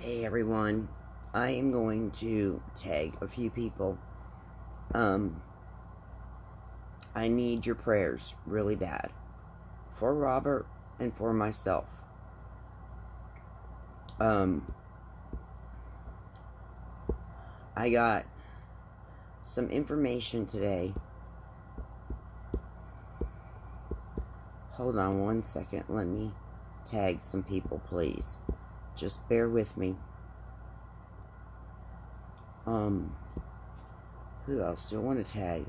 Hey everyone, I am going to tag a few people. I need your prayers really bad for Robert and for myself. I got some information today. Hold on one second, let me tag some people, please. Just bear with me. Who else do I want to tag?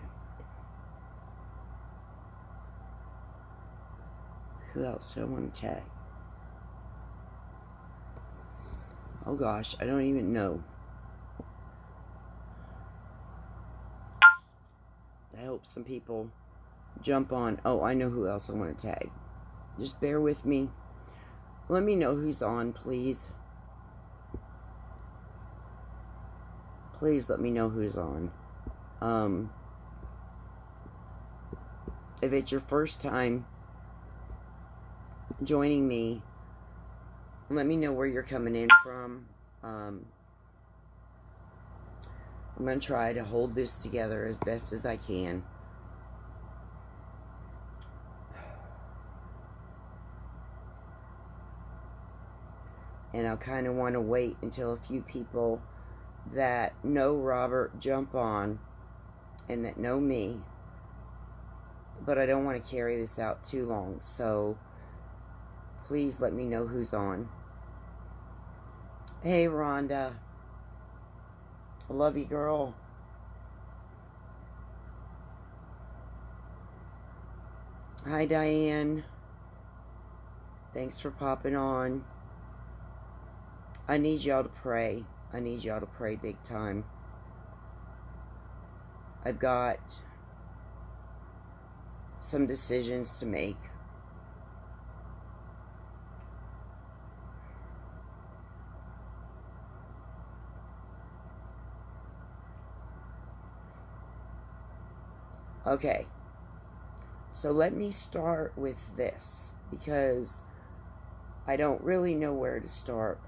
Who else do I want to tag? Oh gosh, I don't even know. I hope some people jump on. Oh, I know who else I want to tag. Just bear with me. Let me know who's on, please. Please let me know who's on. If it's your first time joining me, let me know where you're coming in from. I'm going to try to hold this together as best as I can. And I'll kind of want to wait until a few people that know Robert jump on and that know me. But I don't want to carry this out too long, so please let me know who's on. Hey, Rhonda. I love you, girl. Hi, Diane. Thanks for popping on. I need y'all to pray. I need y'all to pray big time. I've got some decisions to make. Okay, so let me start with this because I don't really know where to start.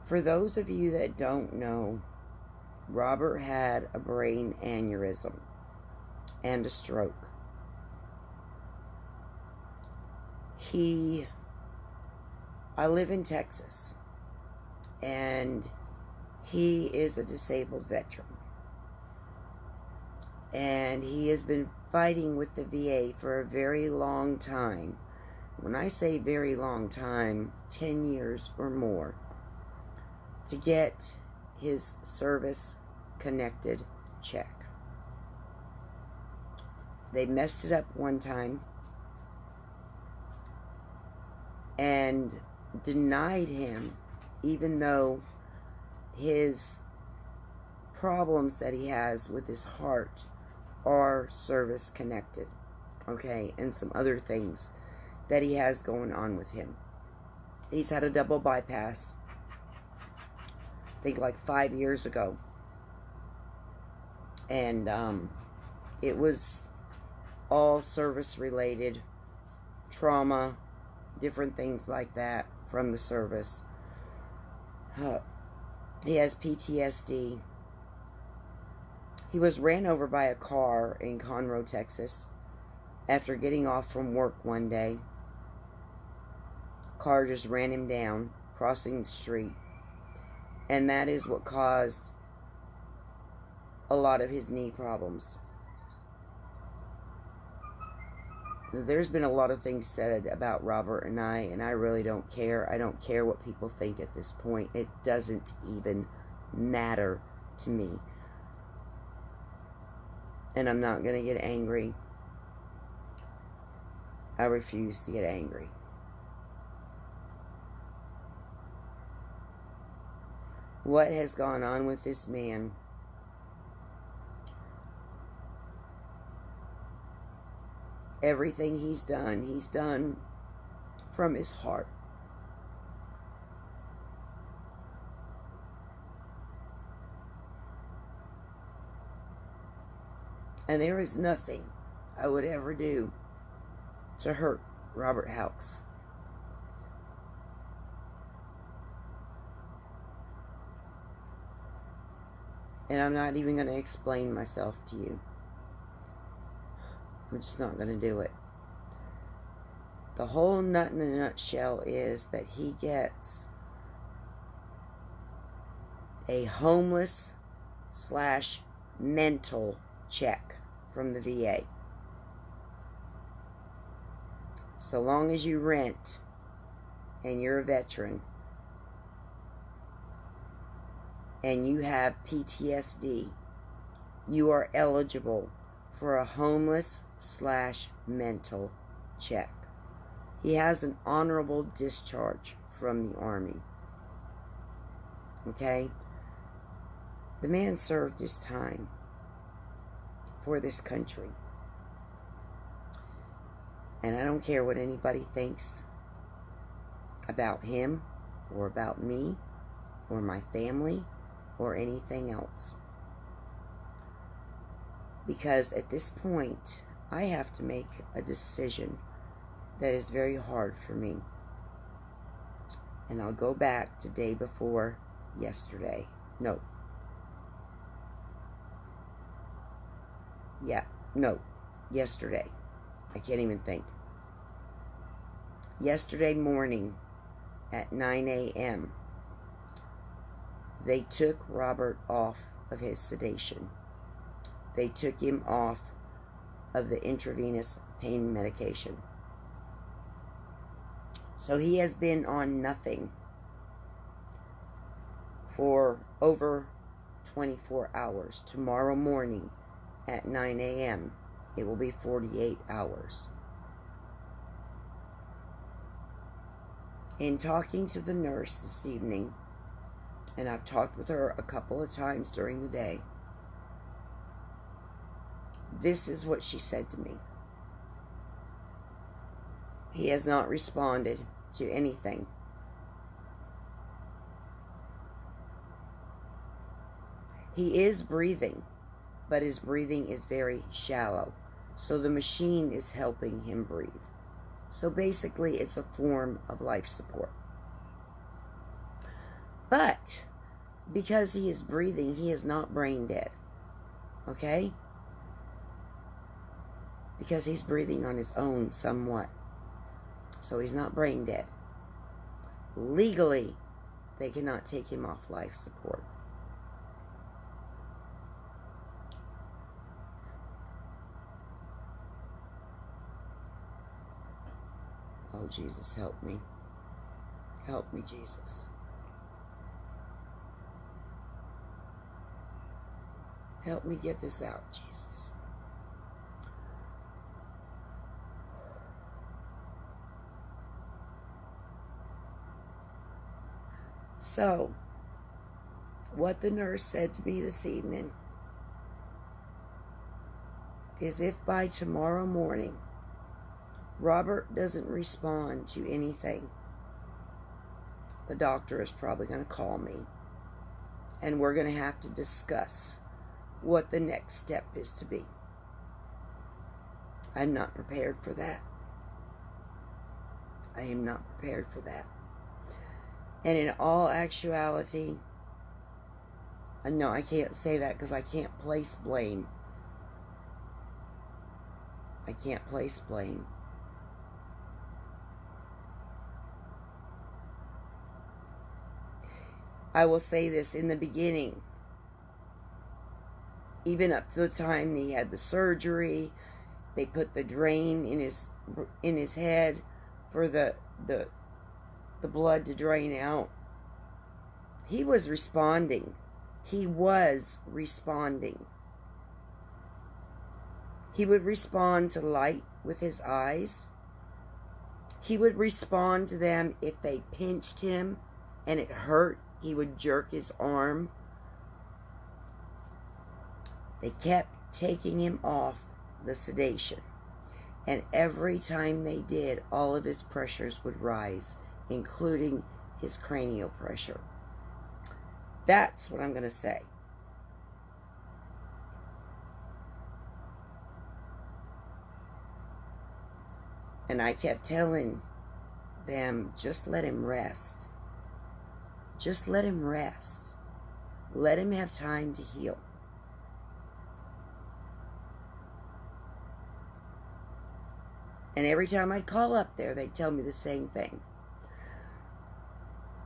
For those of you that don't know, Robert had a brain aneurysm and a stroke. I live in Texas, and he is a disabled veteran. And he has been fighting with the VA for a very long time. When I say very long time, 10 years or more, to get his service-connected check. They messed it up one time and denied him, even though his problems that he has with his heart are service-connected, okay, and some other things that he has going on with him. He's had a double bypass, I think like 5 years ago, and it was all service-related, trauma, different things like that from the service. He has PTSD. He was ran over by a car in Conroe, Texas, after getting off from work one day. Car just ran him down, crossing the street. And that is what caused a lot of his knee problems. There's been a lot of things said about Robert and I really don't care. I don't care what people think at this point. It doesn't even matter to me. And I'm not going to get angry. I refuse to get angry. What has gone on with this man? Everything he's done from his heart. And there is nothing I would ever do to hurt Robert Houx. And I'm not even going to explain myself to you. I'm just not going to do it. The whole nut in the nutshell is that he gets a homeless / mental check from the VA. So long as you rent and you're a veteran and you have PTSD, you are eligible for a homeless / mental check. He has an honorable discharge from the Army. Okay? The man served his time for this country. And I don't care what anybody thinks about him or about me or my family or anything else. Because at this point, I have to make a decision that is very hard for me. And I'll go back to day before yesterday. No. Yesterday. I can't even think. Yesterday morning at 9 a.m., they took Robert off of his sedation. They took him off of the intravenous pain medication. So he has been on nothing for over 24 hours. Tomorrow morning at 9 a.m., it will be 48 hours. In talking to the nurse this evening, and I've talked with her a couple of times during the day, this is what she said to me. He has not responded to anything. He is breathing, but his breathing is very shallow. So the machine is helping him breathe. So basically, it's a form of life support. But because he is breathing, he is not brain dead. Okay? Because he's breathing on his own somewhat. So he's not brain dead. Legally, they cannot take him off life support. Oh, Jesus, help me. Help me, Jesus. Help me get this out, Jesus. So, what the nurse said to me this evening is if by tomorrow morning Robert doesn't respond to anything, the doctor is probably going to call me, and we're going to have to discuss what the next step is to be. I'm not prepared for that. I am not prepared for that. And in all actuality, no, I can't say that because I can't place blame. I can't place blame. I will say this, in the beginning, even up to the time he had the surgery, they put the drain in his head for the blood to drain out. He was responding. He was responding. He would respond to light with his eyes. He would respond to them if they pinched him and it hurt. He would jerk his arm. They kept taking him off the sedation. And every time they did, all of his pressures would rise, including his cranial pressure. That's what I'm going to say. And I kept telling them, just let him rest. Just let him rest. Let him have time to heal. And every time I'd call up there, they'd tell me the same thing.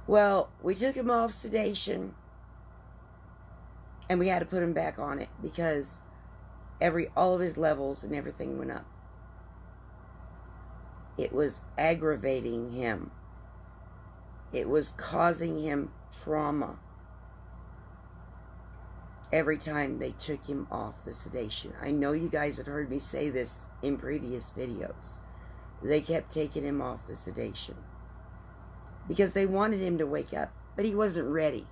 Well, we took him off sedation, and we had to put him back on it because all of his levels and everything went up. It was aggravating him. It was causing him trauma every time they took him off the sedation. I know you guys have heard me say this in previous videos. They kept taking him off the sedation because they wanted him to wake up, but he wasn't ready.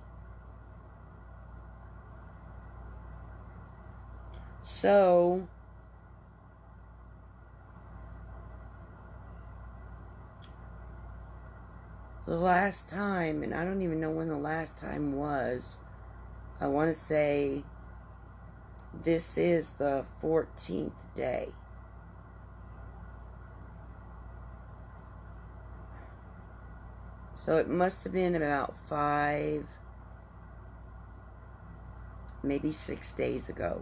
So the last time, and I don't even know when the last time was, I want to say this is the 14th day. So it must have been about 5, maybe 6 days ago.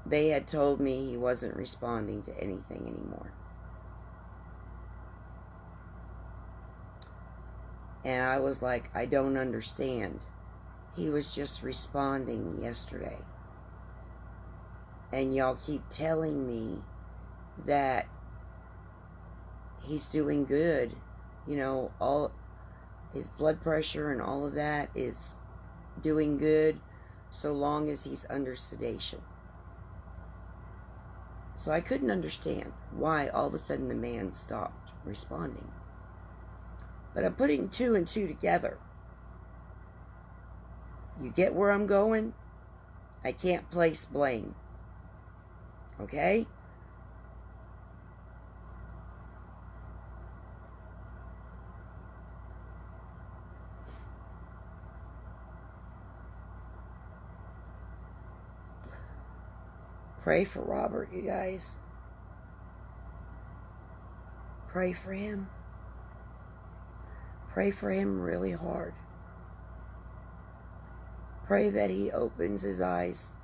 They had told me he wasn't responding to anything anymore. And I was like, I don't understand. He was just responding yesterday. And y'all keep telling me that he's doing good. You know, all his blood pressure and all of that is doing good so long as he's under sedation. So I couldn't understand why all of a sudden the man stopped responding. But I'm putting 2 and 2 together. You get where I'm going? I can't place blame. Okay? Pray for Robert, you guys. Pray for him. Pray for him really hard. Pray that he opens his eyes.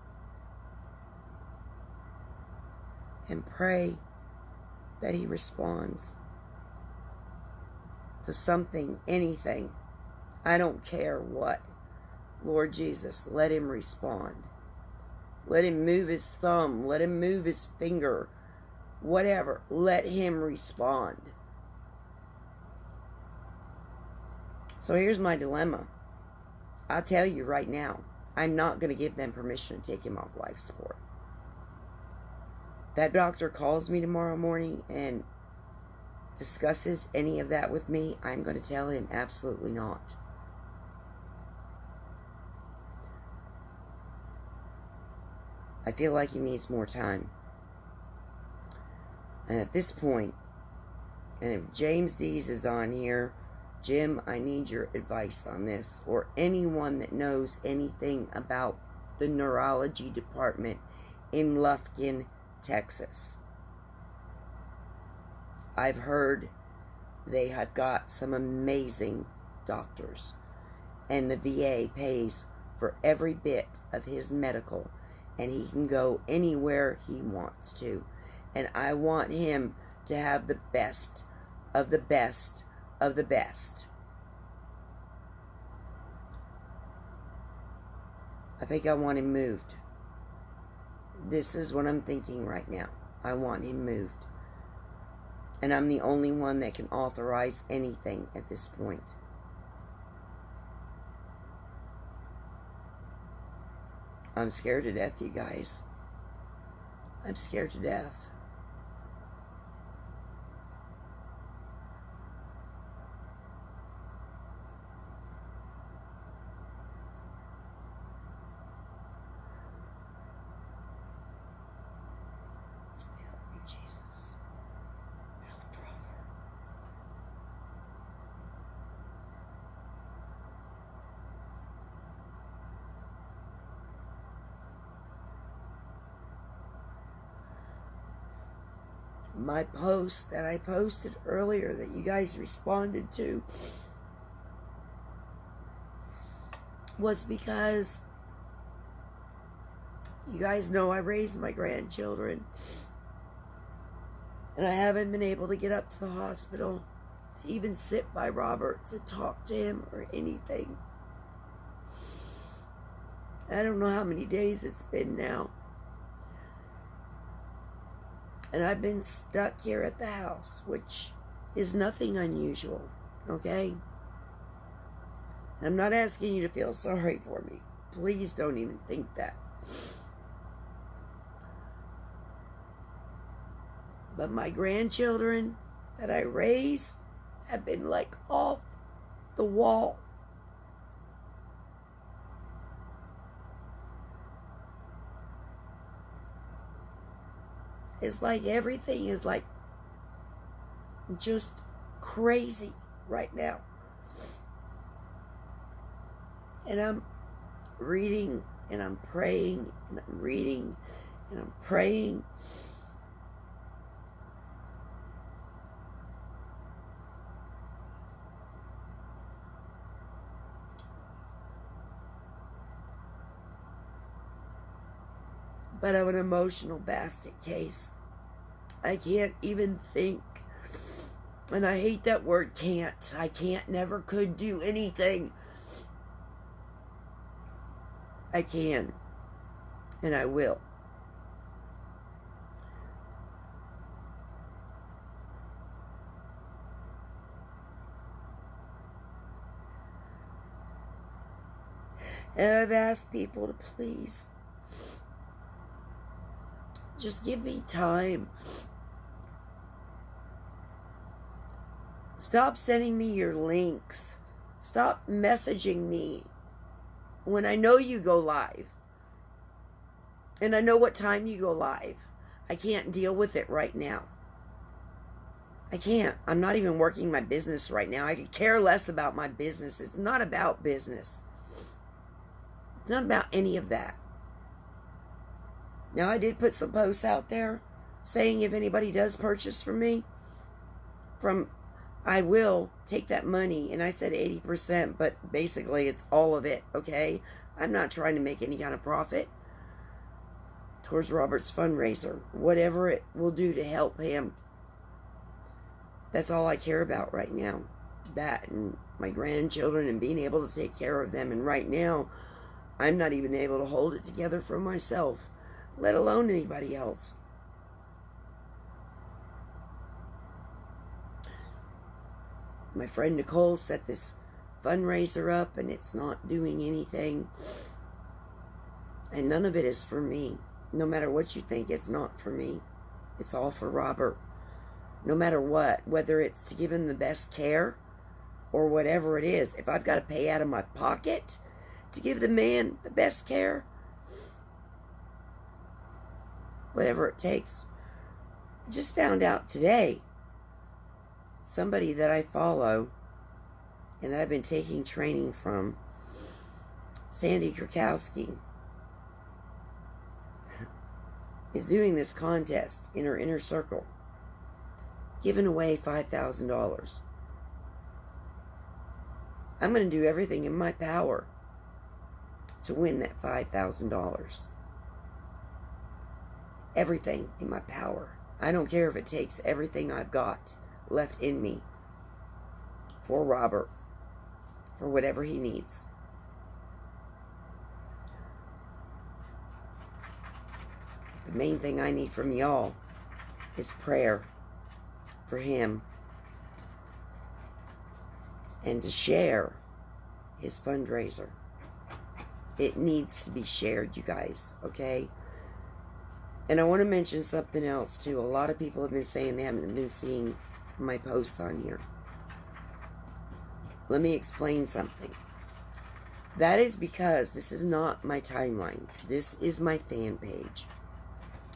And pray that he responds to something, anything. I don't care what. Lord Jesus, let him respond. Let him move his thumb. Let him move his finger. Whatever. Let him respond. So here's my dilemma. I'll tell you right now, I'm not going to give them permission to take him off life support. That doctor calls me tomorrow morning and discusses any of that with me, I'm going to tell him absolutely not. I feel like he needs more time. And at this point, and if James Dees is on here, Jim, I need your advice on this, or anyone that knows anything about the neurology department in Lufkin, Texas. I've heard they have got some amazing doctors, and the VA pays for every bit of his medical, and he can go anywhere he wants to. And I want him to have the best of the best of the best. I think I want him moved. This is what I'm thinking right now. I want him moved. And I'm the only one that can authorize anything at this point. I'm scared to death, you guys. I'm scared to death. Help me, Jesus. Help, brother. My post that I posted earlier that you guys responded to, was because you guys know I raised my grandchildren, and I haven't been able to get up to the hospital to even sit by Robert to talk to him or anything. I don't know how many days it's been now. And I've been stuck here at the house, which is nothing unusual, okay? And I'm not asking you to feel sorry for me. Please don't even think that. But my grandchildren that I raise have been like off the wall. It's like everything is like just crazy right now. And I'm reading and I'm praying and I'm reading and I'm praying. But I'm an emotional basket case. I can't even think. And I hate that word can't. I can't, never could do anything. I can. And I will. And I've asked people to please just give me time. Stop sending me your links. Stop messaging me when I know you go live. And I know what time you go live. I can't deal with it right now. I can't. I'm not even working my business right now. I could care less about my business. It's not about business. It's not about any of that. Now, I did put some posts out there saying if anybody does purchase from me, I will take that money. And I said 80%, but basically it's all of it, okay? I'm not trying to make any kind of profit towards Robert's fundraiser. Whatever it will do to help him. That's all I care about right now. That and my grandchildren and being able to take care of them. And right now, I'm not even able to hold it together for myself, let alone anybody else. My friend Nicole set this fundraiser up and it's not doing anything. And none of it is for me. No matter what you think, it's not for me. It's all for Robert. No matter what, whether it's to give him the best care or whatever it is. If I've got to pay out of my pocket to give the man the best care, whatever it takes. I just found out today, somebody that I follow and that I've been taking training from, Sandy Krakowski, is doing this contest in her inner circle, giving away $5,000. I'm going to do everything in my power to win that $5,000. Everything in my power. I don't care if it takes everything I've got left in me for Robert, for whatever he needs. The main thing I need from y'all is prayer for him and to share his fundraiser. It needs to be shared, you guys, okay? And I want to mention something else too. A lot of people have been saying they haven't been seeing my posts on here. Let me explain something. That is because this is not my timeline. This is my fan page.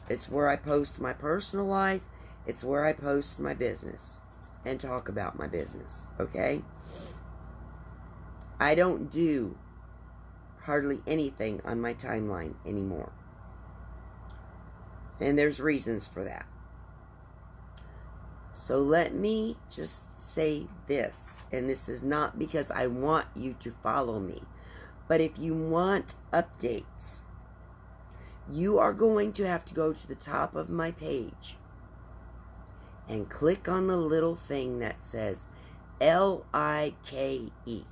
It's where I post my personal life. It's where I post my business and talk about my business, okay? I don't do hardly anything on my timeline anymore. And there's reasons for that. So let me just say this, and this is not because I want you to follow me, But if you want updates, you are going to have to go to the top of my page and click on the little thing that says L-I-K-E.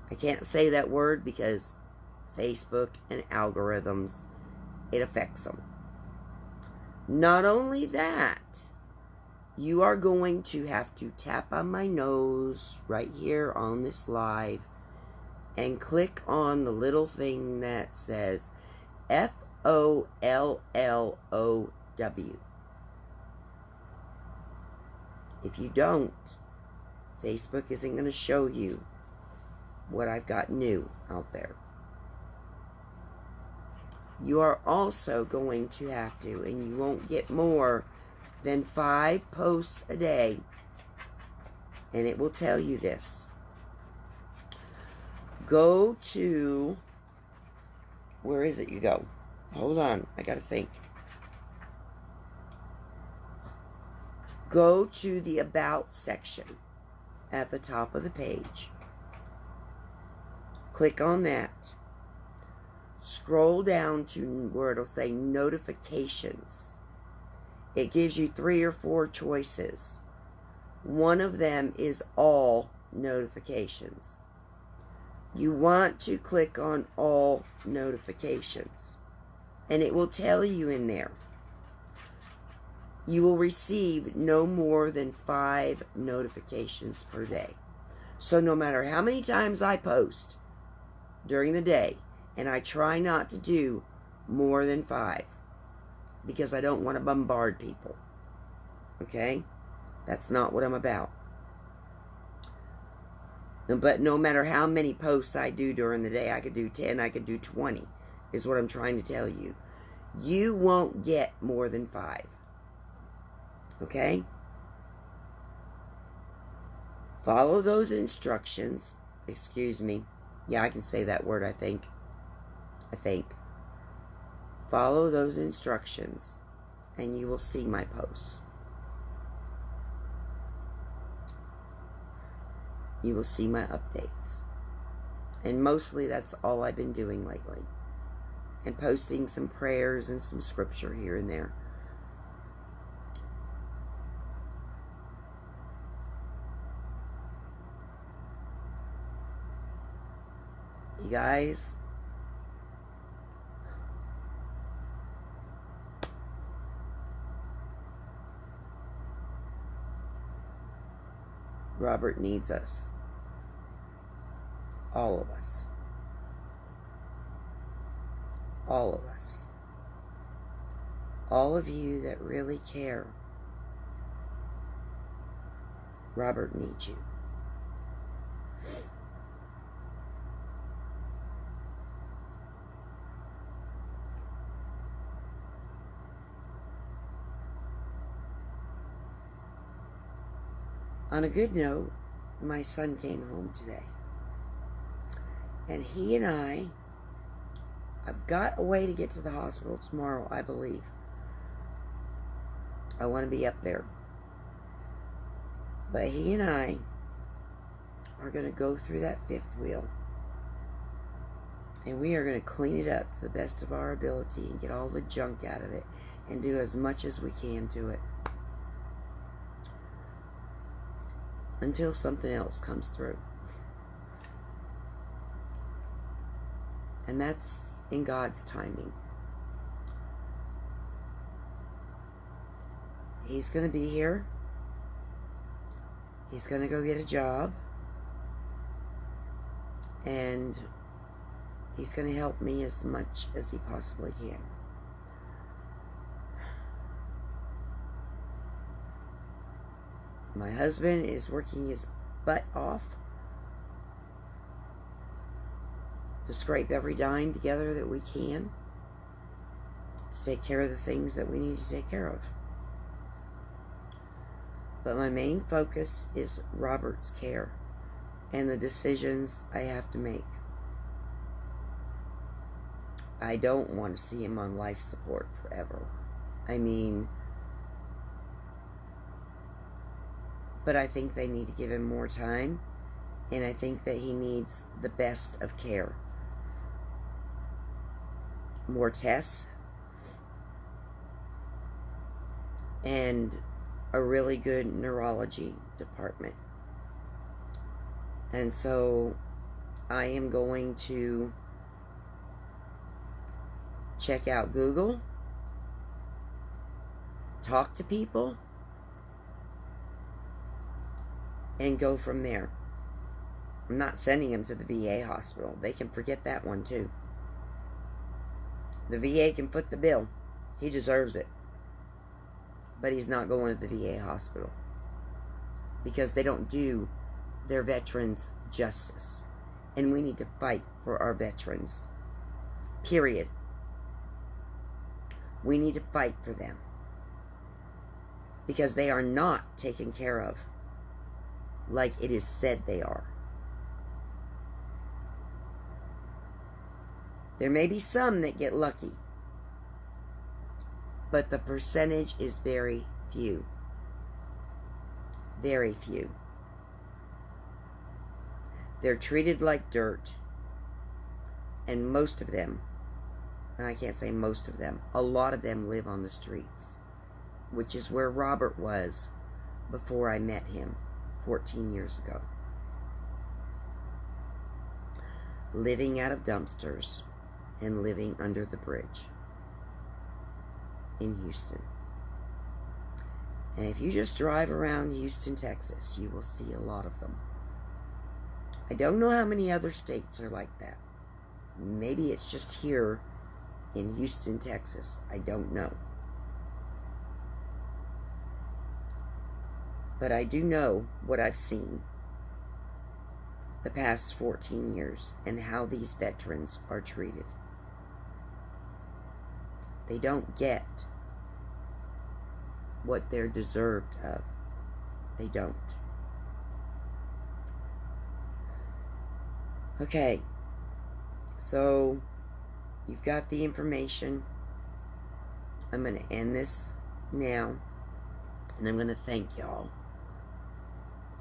I can't say that word because Facebook and algorithms, it affects them. Not only that, you are going to have to tap on my nose right here on this live and click on the little thing that says F-O-L-L-O-W. If you don't, Facebook isn't going to show you what I've got new out there. You are also going to have to, and you won't get more than 5 posts a day, and it will tell you this. Go to, where is it you go? Hold on, I gotta think. Go to the About section at the top of the page. Click on that. Scroll down to where it'll say Notifications. It gives you 3 or 4 choices. One of them is All Notifications. You want to click on All Notifications, and it will tell you in there, you will receive no more than 5 notifications per day. So no matter how many times I post during the day, and I try not to do more than 5, because I don't want to bombard people. Okay? That's not what I'm about. But no matter how many posts I do during the day, I could do 10, I could do 20, is what I'm trying to tell you. You won't get more than 5. Okay? Follow those instructions. Excuse me. Yeah, I can say that word, I think. Follow those instructions, and you will see my posts. You will see my updates. And mostly that's all I've been doing lately. And posting some prayers and some scripture here and there. You guys, Robert needs us. All of us. All of us. All of you that really care. Robert needs you. On a good note, my son came home today. And he and I've got a way to get to the hospital tomorrow, I believe. I want to be up there. But he and I are going to go through that 5th wheel. And we are going to clean it up to the best of our ability and get all the junk out of it and do as much as we can to it. Until something else comes through. And that's in God's timing. He's going to be here. He's going to go get a job. And he's going to help me as much as he possibly can. My husband is working his butt off to scrape every dime together that we can to take care of the things that we need to take care of. But my main focus is Robert's care and the decisions I have to make. I don't want to see him on life support forever. I mean, but I think they need to give him more time And I think that he needs the best of care. More tests. And a really good neurology department. And so I am going to check out Google, talk to people, and go from there. I'm not sending him to the VA hospital. They can forget that one too. The VA can foot the bill. He deserves it. But he's not going to the VA hospital. Because they don't do their veterans justice. And we need to fight for our veterans. Period. We need to fight for them. Because they are not taken care of like it is said they are. There may be some that get lucky, but the percentage is very few. Very few. They're treated like dirt, and most of them, and I can't say most of them, a lot of them live on the streets, which is where Robert was before I met him 14 years ago. Living out of dumpsters and living under the bridge in Houston. And if you just drive around Houston, Texas, you will see a lot of them. I don't know how many other states are like that. Maybe it's just here in Houston, Texas. I don't know. But I do know what I've seen the past 14 years and how these veterans are treated. They don't get what they're deserved of. They don't. Okay, so you've got the information. I'm going to end this now, and I'm going to thank y'all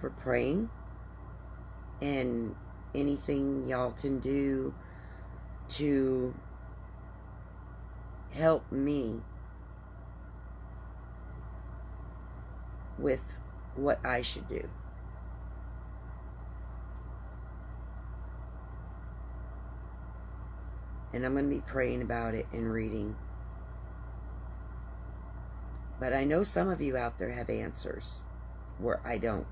for praying, and anything y'all can do to help me with what I should do. And I'm going to be praying about it and reading. But I know some of you out there have answers where I don't.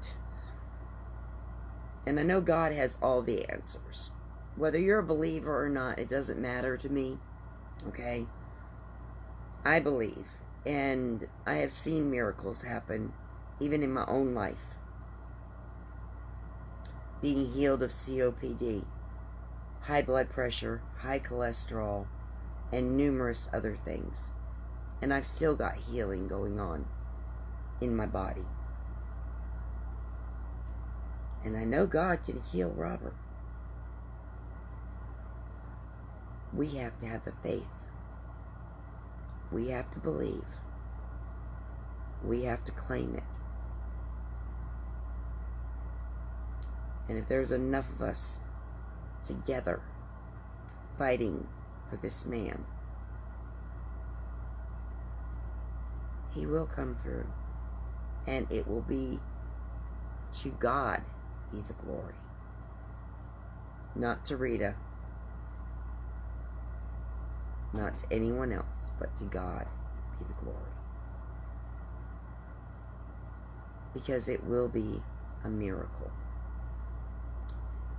And I know God has all the answers. Whether you're a believer or not, it doesn't matter to me. Okay? I believe. And I have seen miracles happen, even in my own life. Being healed of COPD, high blood pressure, high cholesterol, and numerous other things. And I've still got healing going on in my body. And I know God can heal Robert. We have to have the faith. We have to believe. We have to claim it. And if there's enough of us together fighting for this man, he will come through. And it will be to God be the glory. Not to Rita. Not to anyone else, but to God be the glory. Because it will be a miracle.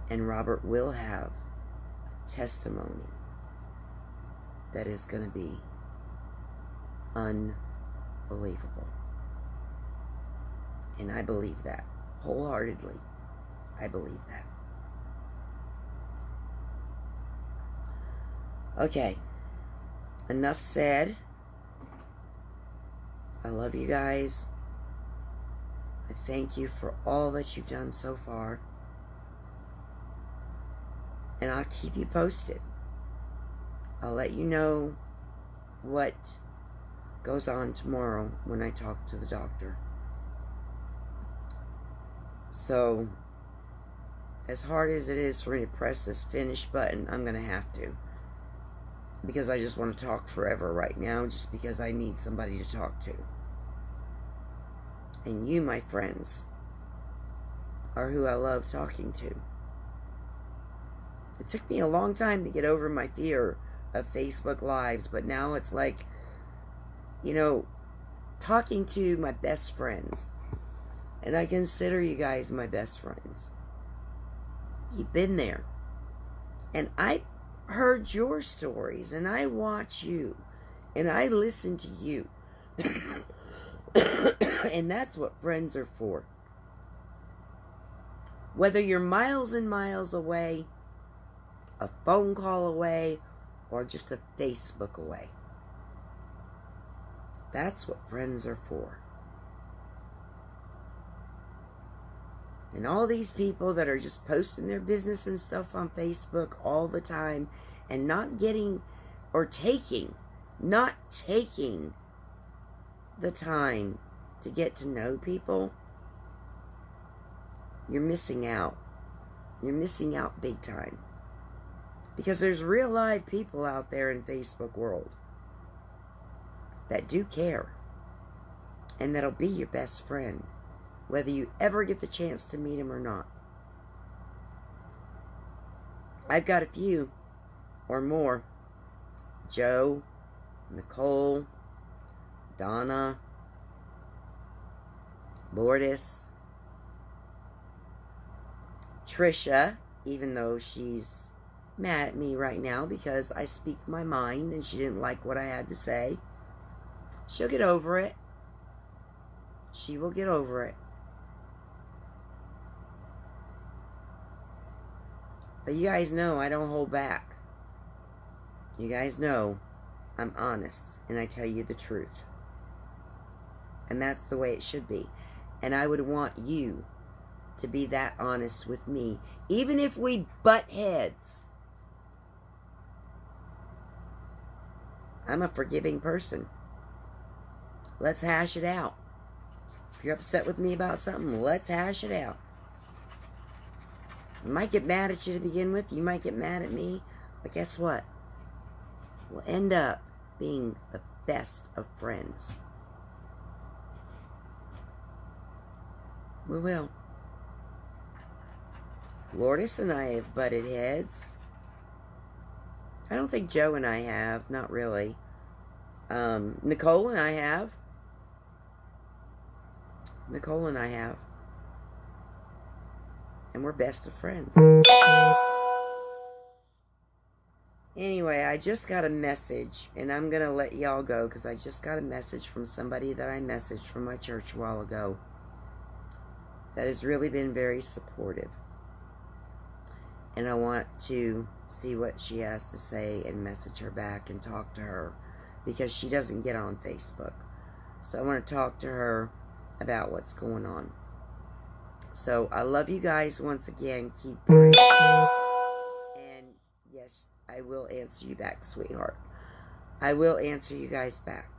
And Robert will have a testimony that is going to be unbelievable. And I believe that wholeheartedly. I believe that. Okay. Enough said. I love you guys. I thank you for all that you've done so far. And I'll keep you posted. I'll let you know what goes on tomorrow when I talk to the doctor. So, as hard as it is for me to press this finish button, I'm going to have to. Because I just want to talk forever right now, just because I need somebody to talk to. And you, my friends, are who I love talking to. It took me a long time to get over my fear of Facebook Lives, but now it's like, you know, talking to my best friends. And I consider you guys my best friends. You've been there. And I heard your stories, and I watch you, and I listen to you. And that's what friends are for. Whether you're miles and miles away, a phone call away, or just a Facebook away. That's what friends are for. And all these people that are just posting their business and stuff on Facebook all the time and not getting or not taking the time to get to know people, you're missing out. You're missing out big time. Because there's real live people out there in Facebook world that do care and that'll be your best friend, whether you ever get the chance to meet him or not. I've got a few or more. Joe, Nicole, Donna, Lourdes, Trisha, even though she's mad at me right now because I speak my mind and she didn't like what I had to say. She'll get over it. She will get over it. But you guys know I don't hold back. You guys know I'm honest and I tell you the truth. And that's the way it should be. And I would want you to be that honest with me, even if we butt heads. I'm a forgiving person. Let's hash it out. If you're upset with me about something, let's hash it out. I might get mad at you to begin with. You might get mad at me. But guess what? We'll end up being the best of friends. We will. Lourdes and I have butted heads. I don't think Joe and I have. Not really. Nicole and I have. Nicole and I have. And we're best of friends. Anyway, I just got a message, and I'm going to let y'all go because I just got a message from somebody that I messaged from my church a while ago that has really been very supportive. And I want to see what she has to say and message her back and talk to her because she doesn't get on Facebook. So I want to talk to her about what's going on. So I love you guys once again. Keep praying. And yes, I will answer you back, sweetheart. I will answer you guys back.